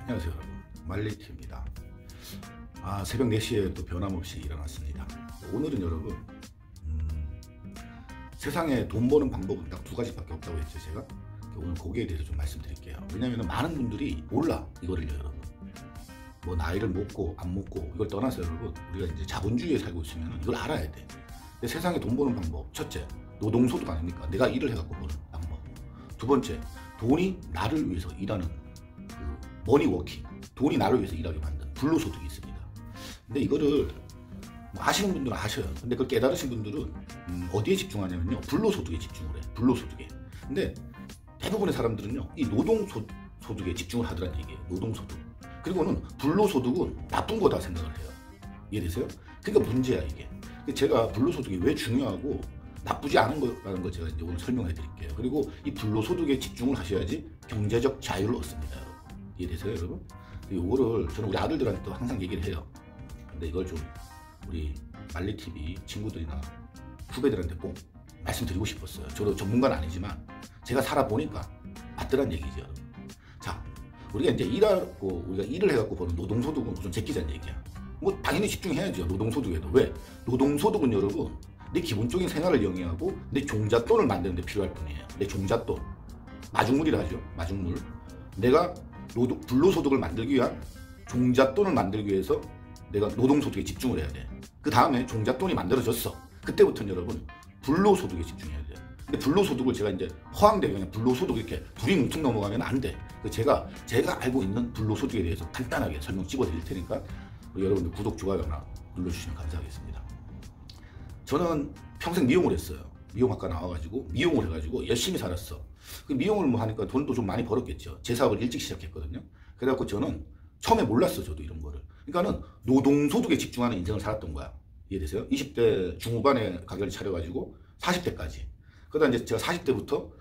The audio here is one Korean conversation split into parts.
안녕하세요 여러분, 말리티입니다. 새벽 4시에 또 변함없이 일어났습니다. 오늘은 여러분 세상에 돈 버는 방법은 딱 2가지밖에 없다고 했죠. 제가 오늘 거기에 대해서 좀 말씀드릴게요. 왜냐면 많은 분들이 몰라 이거를요 여러분. 뭐 나이를 먹고 안 먹고 이걸 떠나서 여러분, 우리가 이제 자본주의에 살고 있으면 이걸 알아야 돼. 근데 세상에 돈 버는 방법, 첫째 노동소득 아닙니까? 내가 일을 해갖고 버는 방법. 두 번째, 돈이 나를 위해서 일하는 머니워킹, 돈이 나를 위해서 일하게 만든 불로소득이 있습니다. 근데 이거를 뭐 아시는 분들은 아셔요. 근데 그걸 깨달으신 분들은 어디에 집중하냐면요, 불로소득에 집중을 해. 불로소득에. 근데 대부분의 사람들은요, 이 노동소득에 집중을 하더란 얘기예요. 노동소득. 그리고는 불로소득은 나쁜 거다 생각을 해요. 이해되세요? 그러니까 문제야 이게. 제가 불로소득이 왜 중요하고 나쁘지 않은 거라는 걸 제가 이제 오늘 설명해 드릴게요. 그리고 이 불로소득에 집중을 하셔야지 경제적 자유를 얻습니다. 이해되세요 여러분? 이거를 저는 우리 아들들한테 또 항상 얘기를 해요. 근데 이걸 좀 우리 말리TV 친구들이나 후배들한테 꼭 말씀드리고 싶었어요. 저도 전문가는 아니지만 제가 살아보니까 맞더란 얘기죠 여러분. 자, 우리가 이제 우리가 일을 해갖고 버는 노동소득은 우선 제끼자는 얘기야. 뭐 당연히 집중해야죠 노동소득에도. 왜? 노동소득은 여러분 내 기본적인 생활을 영위하고 내 종잣돈을 만드는 데 필요할 뿐이에요. 내 종잣돈, 마중물이라 하죠. 마중물. 내가 불로소득을 만들기 위한 종잣돈을 만들기 위해서 내가 노동소득에 집중을 해야 돼. 그 다음에 종잣돈이 만들어졌어. 그때부터는 여러분 불로소득에 집중해야 돼. 근데 불로소득을 제가 이제 허황되게 그냥 불로소득 이렇게 둘이 뭉툭 넘어가면 안 돼. 제가 알고 있는 불로소득에 대해서 간단하게 설명 찍어드릴 테니까 여러분들 구독, 좋아요나 눌러주시면 감사하겠습니다. 저는 평생 미용을 했어요. 미용학과 나와가지고 미용을 해가지고 열심히 살았어. 그 미용을 뭐 하니까 돈도 좀 많이 벌었겠죠. 제 사업을 일찍 시작했거든요. 그래갖고 저는 처음에 몰랐어, 저도 이런 거를. 그러니까는 노동소득에 집중하는 인생을 살았던 거야. 이해되세요? 20대 중후반에 가게를 차려가지고 40대까지. 그러다 이제 제가 40대부터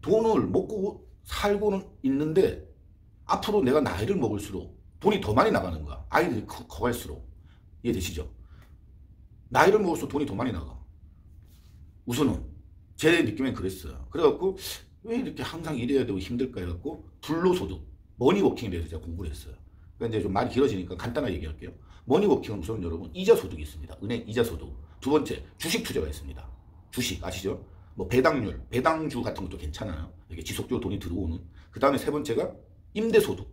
돈을 먹고 살고는 있는데 앞으로 내가 나이를 먹을수록 돈이 더 많이 나가는 거야. 아이들이 커갈수록. 이해되시죠? 나이를 먹을수록 돈이 더 많이 나가. 우선은 제 느낌엔 그랬어요. 그래갖고 왜 이렇게 항상 일해야 되고 힘들까 해갖고 불로소득, 머니워킹에 대해서 제가 공부를 했어요. 그러니까 이제 좀 말이 길어지니까 간단하게 얘기할게요. 머니워킹은 우선 여러분 이자소득이 있습니다. 은행 이자소득. 두 번째, 주식 투자가 있습니다. 주식 아시죠? 뭐 배당률, 배당주 같은 것도 괜찮아요. 이게 지속적으로 돈이 들어오는. 그 다음에 세 번째가 임대소득.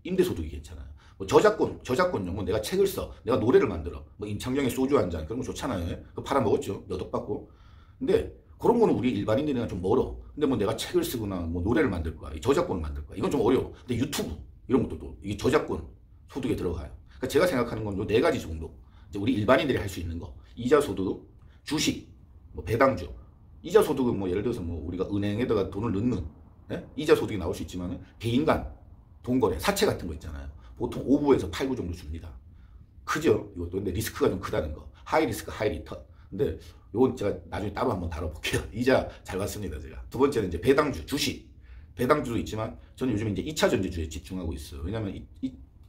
임대소득이 괜찮아요. 뭐 저작권용, 뭐 내가 책을 써, 내가 노래를 만들어, 뭐 임창정의 소주 한 잔, 그런 거 좋잖아요. 그거 팔아먹었죠. 몇 억 받고. 근데 그런 거는 우리 일반인들이랑 좀 멀어. 근데 뭐 내가 책을 쓰거나 뭐 노래를 만들 거야, 저작권을 만들 거야, 이건 좀 어려워. 근데 유튜브 이런 것도 또 이게 저작권 소득에 들어가요. 그러니까 제가 생각하는 건 요 4가지 정도. 이제 우리 일반인들이 할 수 있는 거. 이자 소득, 주식, 뭐 배당주. 이자 소득은 뭐 예를 들어서 뭐 우리가 은행에다가 돈을 넣는, 예? 이자 소득이 나올 수 있지만 개인 간 돈거래, 사채 같은 거 있잖아요. 보통 5부에서 8부 정도 줍니다. 크죠? 이것도. 근데 리스크가 좀 크다는 거. 하이 리스크, 하이 리턴. 근데 이건 제가 나중에 따로 한번 다뤄볼게요. 이자 잘 봤습니다, 제가. 두 번째는 이제 배당주, 주식. 배당주도 있지만 저는 요즘 이제 2차 전지주에 집중하고 있어요. 왜냐면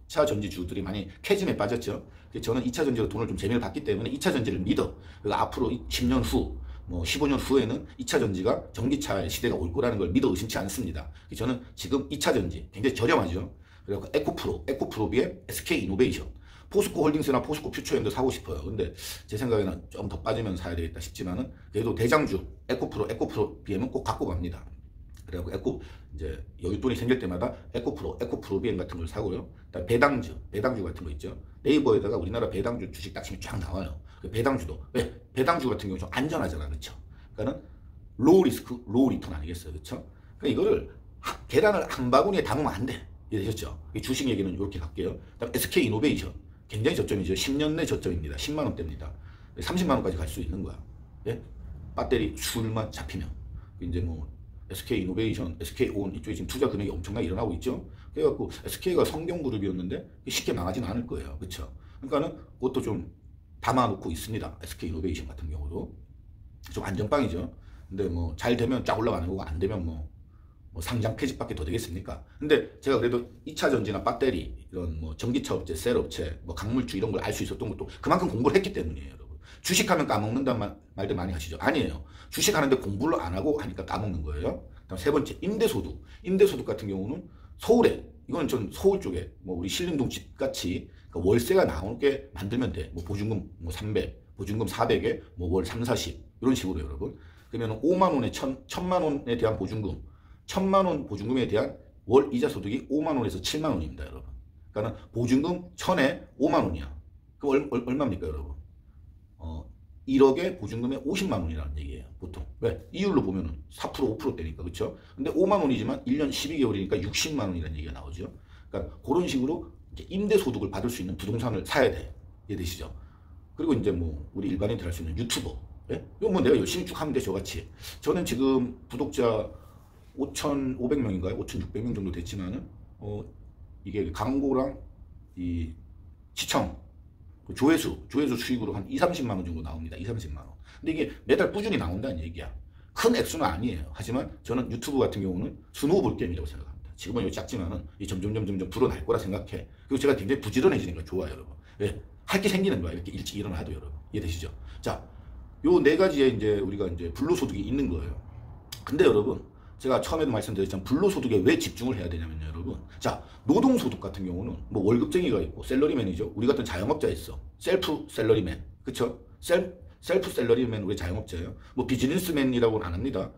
2차 전지주들이 많이 캐즘에 빠졌죠. 저는 2차 전지로 돈을 좀 재미를 봤기 때문에 2차 전지를 믿어. 그리고 앞으로 10년 후, 뭐 15년 후에는 2차 전지가 전기차의 시대가 올 거라는 걸 믿어 의심치 않습니다. 저는 지금 2차 전지 굉장히 저렴하죠. 그리고 에코프로비의 SK이노베이션, 포스코 홀딩스나 포스코 퓨처엠도 사고 싶어요. 근데 제 생각에는 좀 더 빠지면 사야 되겠다 싶지만은 그래도 대장주 에코프로비엠은 꼭 갖고 갑니다. 그래갖고 이제 여윳돈이 생길 때마다 에코프로비엠 같은 걸 사고요. 그다음 배당주 같은 거 있죠. 네이버에다가 우리나라 배당주 주식 딱 치면 쫙 나와요. 배당주도 왜? 배당주 같은 경우 좀 안전하잖아, 그렇죠? 그러니까는 로우 리스크, 로우 리턴 아니겠어요, 그렇죠? 그러니까 이거를 계란을 한 바구니에 담으면 안 돼. 이해되셨죠? 주식 얘기는 이렇게 갈게요. 그다음 SK이노베이션 굉장히 저점이죠. 10년 내 저점입니다. 10만 원대입니다. 30만 원까지 갈 수 있는 거야. 예? 배터리 수율만 잡히면. 이제 뭐 SK이노베이션, SK온 이쪽에 지금 투자 금액이 엄청나게 일어나고 있죠. 그래갖고 SK가 성경그룹이었는데 쉽게 망하지는 않을 거예요, 그렇죠? 그러니까는 그것도 좀 담아놓고 있습니다. SK이노베이션 같은 경우도 좀 안전빵이죠. 근데 뭐 잘 되면 쫙 올라가는 거고 안 되면 뭐 상장 폐지밖에 더 되겠습니까? 근데 제가 그래도 2차 전지나 배터리 이런 뭐 전기차 업체, 셀 업체, 뭐 강물주 이런 걸 알 수 있었던 것도 그만큼 공부를 했기 때문이에요, 여러분. 주식하면 까먹는다는 말들 많이 하시죠? 아니에요. 주식하는데 공부를 안 하고 하니까 까먹는 거예요. 그다음 세 번째, 임대소득. 임대소득 같은 경우는 서울에, 이건 전 서울 쪽에 뭐 우리 신림동 집 같이 그러니까 월세가 나오게 만들면 돼. 뭐 보증금 뭐 300, 보증금 400에 뭐 월 3, 40 이런 식으로 여러분. 그러면 5만 원에 1,000만 원에 대한 보증금, 1,000만 원 보증금에 대한 월 이자 소득이 5만 원에서 7만 원입니다, 여러분. 그러니까 보증금 1,000에 5만 원이야. 그럼 얼마입니까, 여러분? 1억에 보증금에 50만 원이라는 얘기예요, 보통. 왜? 이율로 보면은 4%, 5%대니까, 그쵸? 근데 5만 원이지만 1년 12개월이니까 60만 원이라는 얘기가 나오죠. 그러니까 그런 식으로 이제 임대소득을 받을 수 있는 부동산을 사야 돼. 이해되시죠? 그리고 이제 뭐, 우리 일반인들 할 수 있는 유튜버. 예? 이거 뭐 내가 열심히 쭉 하면 돼, 저같이. 저는 지금 구독자 5,500명인가요? 5,600명 정도 됐지만은, 이게 광고랑 이 시청, 조회수 수익으로 한 2, 30만 원 정도 나옵니다. 2, 30만 원. 근데 이게 매달 꾸준히 나온다는 얘기야. 큰 액수는 아니에요. 하지만 저는 유튜브 같은 경우는 스노우볼 게임이라고 생각합니다. 지금은 여기 작지만은 점점 불어날 거라 생각해. 그리고 제가 굉장히 부지런해지는 걸 좋아요, 여러분. 왜? 할 게 생기는 거야. 이렇게 일찍 일어나도, 여러분. 이해되시죠? 자, 요 네 가지에 이제 우리가 이제 불로소득이 있는 거예요. 근데 여러분, 제가 처음에도 말씀드렸지만 불로소득에 왜 집중을 해야 되냐면요, 여러분. 자, 노동소득 같은 경우는 뭐 월급쟁이가 있고 셀러리맨이죠. 우리 같은 자영업자 있어. 셀프 셀러리맨. 그쵸? 셀프 셀러리맨 우리 자영업자예요. 뭐 비즈니스맨이라고는 안 합니다.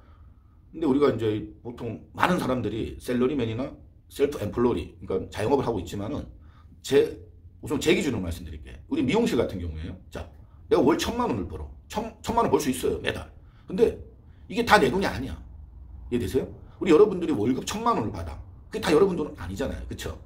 근데 우리가 이제 보통 많은 사람들이 셀러리맨이나 셀프 엠플로리, 그러니까 자영업을 하고 있지만은 우선 제 기준으로 말씀드릴게요. 우리 미용실 같은 경우에요. 자, 내가 월 1,000만 원을 벌어. 1,000만 원 벌 수 있어요, 매달. 근데 이게 다 내 돈이 아니야. 이해되세요? 우리 여러분들이 월급 1,000만 원을 받아. 그게 다 여러분 돈은 아니잖아요. 그쵸?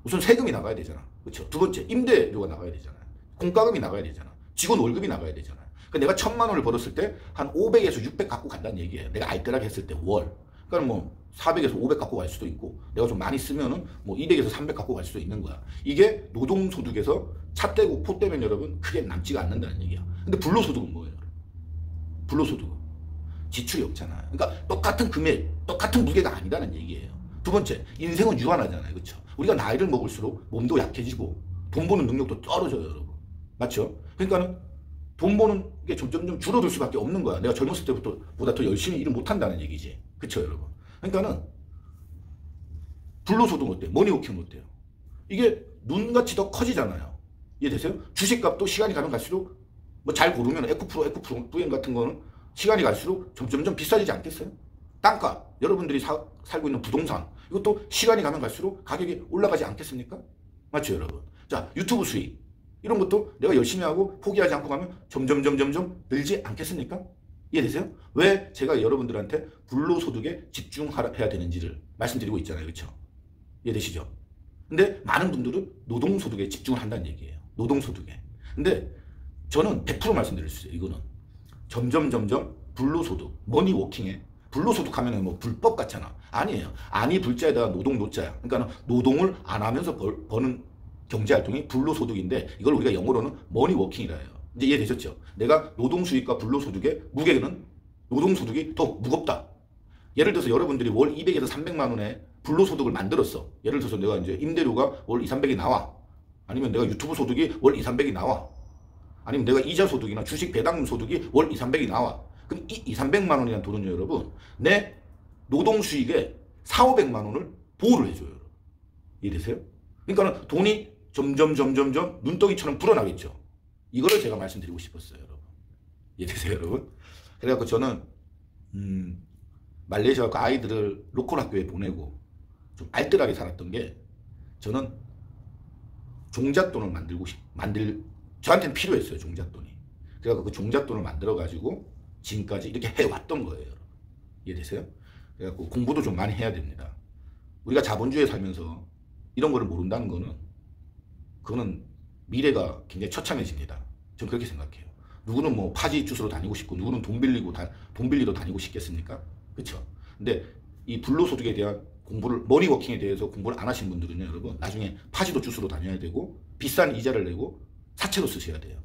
우선 세금이 나가야 되잖아. 그쵸? 두 번째, 임대료가 나가야 되잖아요. 공과금이 나가야 되잖아. 직원 월급이 나가야 되잖아요. 그러니까 내가 1,000만 원을 벌었을 때 한 500에서 600 갖고 간다는 얘기예요. 내가 알뜰하게 했을 때 월. 그러니까 뭐 400에서 500 갖고 갈 수도 있고, 내가 좀 많이 쓰면은 뭐 200에서 300 갖고 갈 수도 있는 거야. 이게 노동소득에서 차 떼고 포 떼면 여러분 크게 남지가 않는다는 얘기야. 근데 불로소득은 뭐예요? 불로소득은 지출이 없잖아요. 그러니까 똑같은 금액, 똑같은 무게가 아니다는 얘기예요. 두 번째, 인생은 유한하잖아요. 그렇죠? 우리가 나이를 먹을수록 몸도 약해지고 돈 버는 능력도 떨어져요, 여러분. 맞죠? 그러니까는 돈 버는 게 점점 줄어들 수밖에 없는 거야. 내가 젊었을 때부터 보다 더 열심히 일을 못 한다는 얘기지. 그렇죠, 여러분? 그러니까는 불로소득 어때요? 머니워킹 어때요? 이게 눈같이 더 커지잖아요. 이해되세요? 주식값도 시간이 가면 갈수록 뭐 잘 고르면 에코프로 같은 거는 시간이 갈수록 점점 비싸지지 않겠어요? 땅값, 여러분들이 살고 있는 부동산, 이것도 시간이 가면 갈수록 가격이 올라가지 않겠습니까? 맞죠, 여러분? 자, 유튜브 수익, 이런 것도 내가 열심히 하고 포기하지 않고 가면 점점 늘지 않겠습니까? 이해되세요? 왜 제가 여러분들한테 불로소득에 집중해야 되는지를 말씀드리고 있잖아요. 그렇죠? 이해되시죠? 근데 많은 분들은 노동소득에 집중을 한다는 얘기예요. 노동소득에. 근데 저는 100% 말씀드릴 수 있어요. 이거는 점점 불로소득, 머니워킹에, 불로소득 하면은 뭐 불법 같잖아. 아니에요. 아니 불자에다가 노동 노자야. 그러니까 노동을 안 하면서 버는 경제활동이 불로소득인데, 이걸 우리가 영어로는 머니워킹이라 해요. 이제 이해되셨죠? 내가 노동수익과 불로소득의 무게는 노동소득이 더 무겁다. 예를 들어서 여러분들이 월 200에서 300만 원의 불로소득을 만들었어. 예를 들어서 내가 이제 임대료가 월 2, 300이 나와. 아니면 내가 유튜브 소득이 월 2, 300이 나와. 아니면 내가 이자 소득이나 주식 배당금 소득이 월 2, 300이 나와. 그럼 이 2, 300만 원이라는 돈은요, 여러분, 내 노동 수익에 4, 500만 원을 보호를 해줘요. 여러분. 이해되세요? 그러니까 돈이 점점 눈덩이처럼 불어나겠죠. 이거를 제가 말씀드리고 싶었어요, 여러분. 이해되세요, 여러분? 그래갖고 저는 말레이시아 그 아이들을 로컬 학교에 보내고 좀 알뜰하게 살았던 게, 저는 종잣돈을 저한테는 필요했어요, 종잣돈이. 그래서 그 종잣돈을 만들어가지고 지금까지 이렇게 해왔던 거예요, 여러분. 이해되세요? 그래갖고 공부도 좀 많이 해야 됩니다. 우리가 자본주의에 살면서 이런 거를 모른다는 그거는 미래가 굉장히 처참해집니다. 저는 그렇게 생각해요. 누구는 뭐 파지 주스로 다니고 싶고, 누구는 돈 빌리러 다니고 싶겠습니까? 그렇죠? 근데 이 불로소득에 대한 공부를, 머니워킹에 대해서 공부를 안 하신 분들은요, 여러분, 나중에 파지도 주스로 다녀야 되고 비싼 이자를 내고 사채로 쓰셔야 돼요.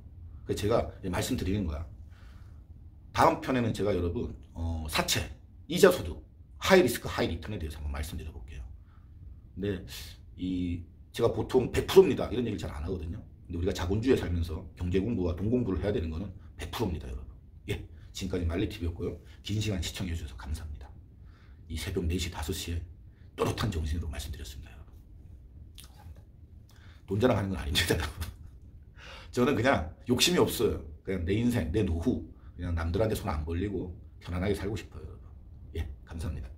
그래서 제가 말씀드리는 거야. 다음 편에는 제가 여러분 사채, 이자 소득, 하이 리스크 하이 리턴에 대해서 한번 말씀드려 볼게요. 근데 제가 보통 100%입니다 이런 얘기를 잘 안 하거든요. 근데 우리가 자본주의에 살면서 경제 공부와 돈 공부를 해야 되는 거는 100%입니다, 여러분. 예, 지금까지 말리TV였고요. 긴 시간 시청해 주셔서 감사합니다. 이 새벽 4시, 5시에 또렷한 정신으로 말씀드렸습니다. 여러분. 감사합니다. 돈 자랑하는 건 아닙니다. 여러분. 저는 그냥 욕심이 없어요. 그냥 내 인생, 내 노후 그냥 남들한테 손 안 벌리고 편안하게 살고 싶어요. 여러분. 예, 감사합니다.